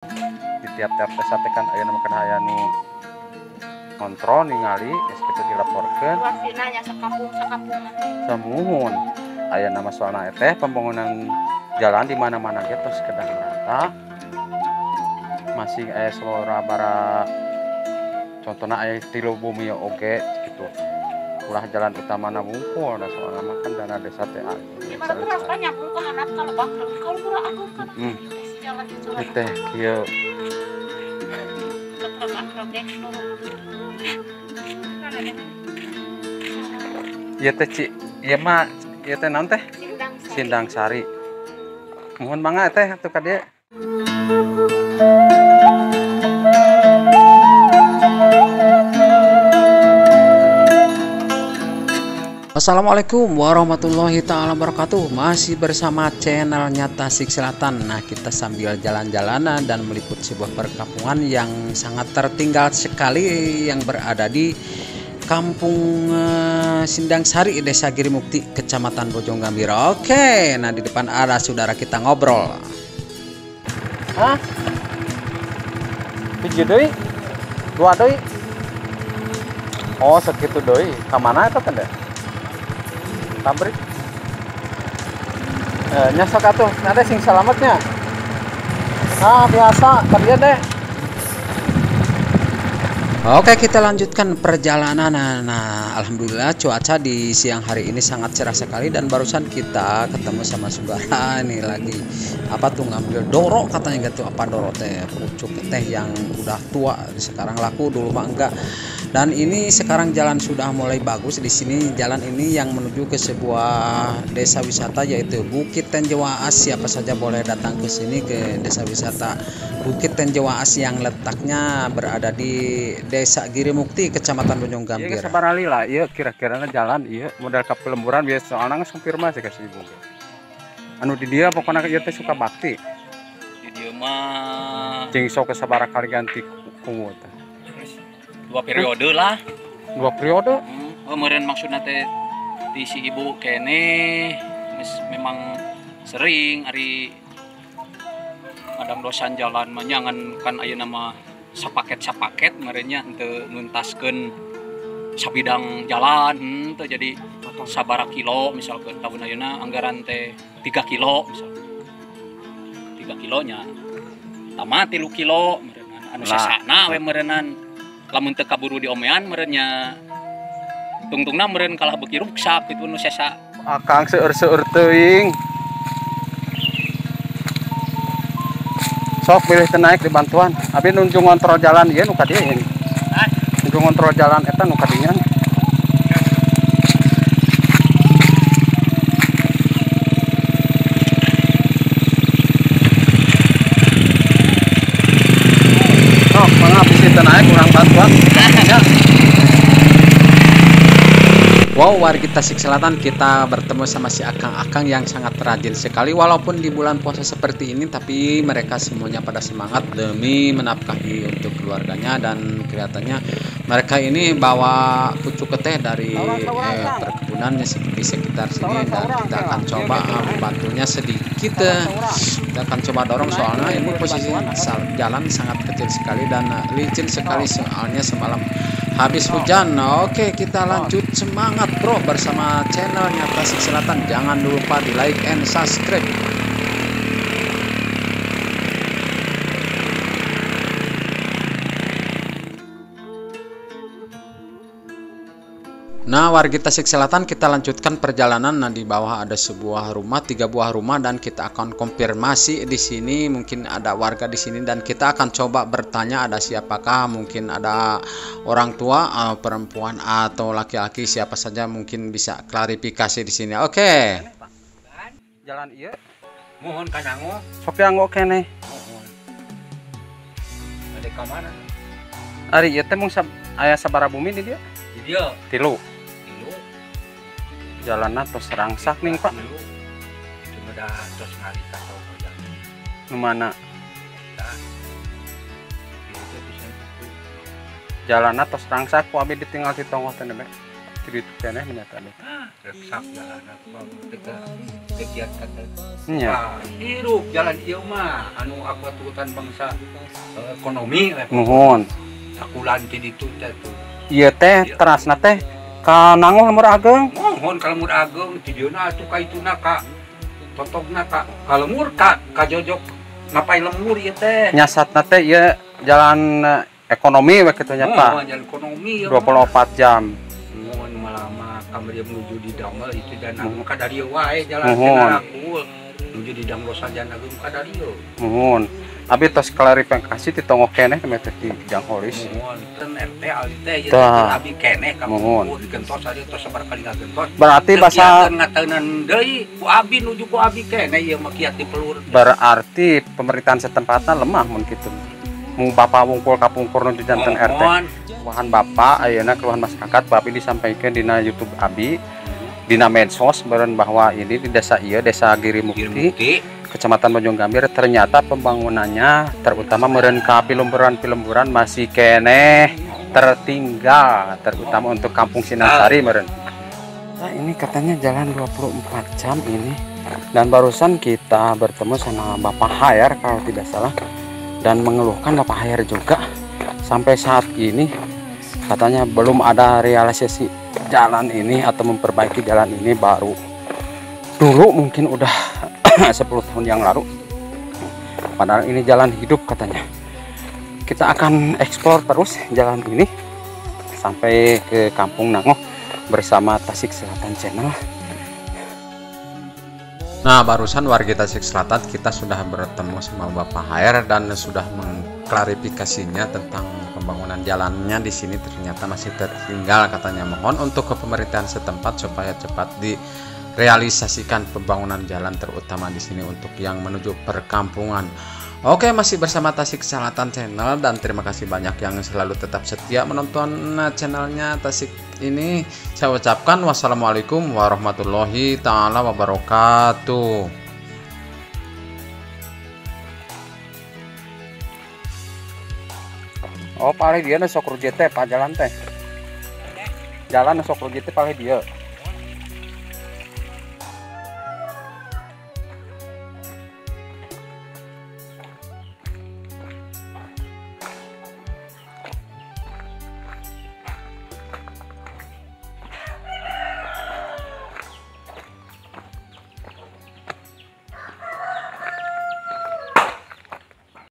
Di tiap-tiap desa teh kan aya nama aya nu kontrol ningali geus kitu dilaporkeun Luasina sakampung samuhun aya nama soalna teh pembangunan jalan di mana-mana ge tos kedah merata masih aya selora bara contohna aya tilu bumi oge gitu ulah jalan utama na wungkul da soalna mah kan dana desa teh aya gimana kurang banyak bukan anak kalau bang kalau kurang aku kan jalan teh kieu ieu teh Ci ieu mah ieu teh naon teh Sindang Sari mohon mangga teh atuh ka dieu. Assalamualaikum warahmatullahi ta'ala wabarakatuh. Masih bersama channelnya Tasik Selatan. Nah, kita sambil jalan-jalanan dan meliput sebuah perkampungan yang sangat tertinggal sekali yang berada di Kampung Sindang Sari, Desa Girimukti, Kecamatan Bojonggambir. Oke, nah di depan ada saudara kita ngobrol. Hah? Hiji deui? Dua deui? Oh, segitu deui. Ka mana eta teh? Pabrik nyasok atuh ada sing selamatnya biasa kerja deh. Oke, kita lanjutkan perjalanan. Nah, alhamdulillah cuaca di siang hari ini sangat cerah sekali dan barusan kita ketemu sama saudara ini lagi apa tuh ngambil doro katanya gitu, apa doro teh pucuk teh yang udah tua sekarang laku, dulu mah enggak. Dan ini sekarang jalan sudah mulai bagus di sini. Jalan ini yang menuju ke sebuah desa wisata yaitu Bukit Tenjewaas. Siapa saja boleh datang ke sini ke desa wisata Bukit Tenjewaas yang letaknya berada di Desa Girimukti, Kecamatan Bojonggambir. Iya, sabarali lah. Iya, kira-kira jalan iya modal ka pelemburan biasa soalnya konfirmasi kasih ibu. Anu di dia pokoknya ieu teh suka bakti. Di dia mah Jeung sok sabaraha kali ganti kungu teh. 2 periode lah. 2 periode? Meureun maksudna teh di si ibu kene memang sering ari kadang dosan jalan mah nyangan kan ayeuna mah sapaket merenya henteu nuntaskeun sabidang jalan henteu jadi sabaraha kilo misalkan tahun ayeuna anggaran teh 3 kilo misalkan 3 kilonya tamat 3 kilo meureunna anu sesana we meureunnan lamun teu kaburu diomean merenya tungtungna meureun kalah beuki ruksak kitu nu sesa akang seueur-seueur teuing sok pilih teu naik di bantuan abi nunjung ngontrol jalan ieu nu ka dieu ini nunjung ngontrol jalan eta nu ka dieu sok mangga bisi teu naik urang bantuan. Wow, warga Tasik Selatan, kita bertemu sama si akang-akang yang sangat rajin sekali walaupun di bulan puasa seperti ini, tapi mereka semuanya pada semangat demi menafkahi untuk keluarganya dan kelihatannya mereka ini bawa pucuk teh dari perkebunan di sekitar sini dan kita akan coba membantunya sedikit. Kita akan coba dorong soalnya ini posisi jalan sangat kecil sekali dan licin sekali soalnya semalam habis hujan. Oke, kita lanjut, semangat bro bersama channelnya Tasik Selatan. Jangan lupa di like and subscribe. Nah, warga Tasik Selatan, kita lanjutkan perjalanan. Nah, di bawah ada sebuah rumah, 3 buah rumah dan kita akan konfirmasi di sini. Mungkin ada warga di sini dan kita akan coba bertanya ada siapakah, mungkin ada orang tua, perempuan atau laki-laki, siapa saja mungkin bisa klarifikasi di sini. Oke. Jalan ieu mohon kanyango sok anggo keneh. ada ka mana Ari ieu teh mung aya sabaraha bumi di dieu? di dia 3. Jalanna tos rangsak ning Pak. cuma dah tos ngarita tau jalan Nu mana? itu bisa Jalanna tos rangsak ku abi ditinggal di tonggo teh be. cerita keneh menyata deh. Resep jalan apa kegiatan Nya. hirup jalan ieu mah anu aku aturan bangsa ekonomi Nuhun. sakulan ti ditu teh tuh. Ieu teh terasna teh ka nanguh lemur ageng. Mohon kalau mur ageng ti dieuna atuh ka ituna ka totogna ka lemur ka jojok ngapai lemur ieu teh. Nyasatna teh ieu jalan ekonomi we kitu nya Pak. Jalan ekonomi 24 jam. mohon malama kamari menuju di damel itu dan aku ka dari wae jalan Mohon. aku menuju di damel saja agung ka dari Nuhun. Abi tos klarifikasi ti tongok keneh teh teh di Jang Holis. mohon ten RT ali teh ieu Tah. abi keneh ka Mohon. digentos ari tos sabar kali ngagentos Berarti bahasa ngateunan deui ku abi nuju ku abi keneh ieu mah kiat dipelur berarti pemerintahan setempatnya lemah mun kitu. Mu Bapak wungkul kapungkur nuju janten RT. mohon Keluhan Bapak ayeuna keluhan masyarakat Bapak disampaikan dina YouTube Abi dina medsos beureun bahwa ini di desa ieu desa Giri Mukti bukti Kecamatan Bojong Gambir ternyata pembangunannya terutama meureun ka pilumburan masih keneh tertinggal terutama untuk Kampung Sinasari meureun. Nah, ini katanya jalan 24 jam ini dan barusan kita bertemu sama Bapak Hayar kalau tidak salah dan mengeluhkan Bapak Hayar juga sampai saat ini katanya belum ada realisasi jalan ini atau memperbaiki jalan ini baru dulu mungkin udah 10 tahun yang lalu padahal ini jalan hidup katanya. Kita akan eksplor terus jalan ini sampai ke Kampung Nangoh bersama Tasik Selatan Channel. Nah, barusan warga Tasik Selatan kita sudah bertemu sama Bapak Hair dan sudah mengklarifikasinya tentang pembangunan jalannya di sini ternyata masih tertinggal katanya. Mohon untuk ke pemerintahan setempat supaya cepat direalisasikan pembangunan jalan terutama di sini untuk yang menuju perkampungan. Oke, masih bersama Tasik Selatan Channel dan terima kasih banyak yang selalu tetap setia menonton channelnya Tasik ini. Saya ucapkan wassalamualaikum warahmatullahi taala wabarakatuh. Oh, paling dia sok rujete Pak jalan teh. Jalan sok rujete paling dia.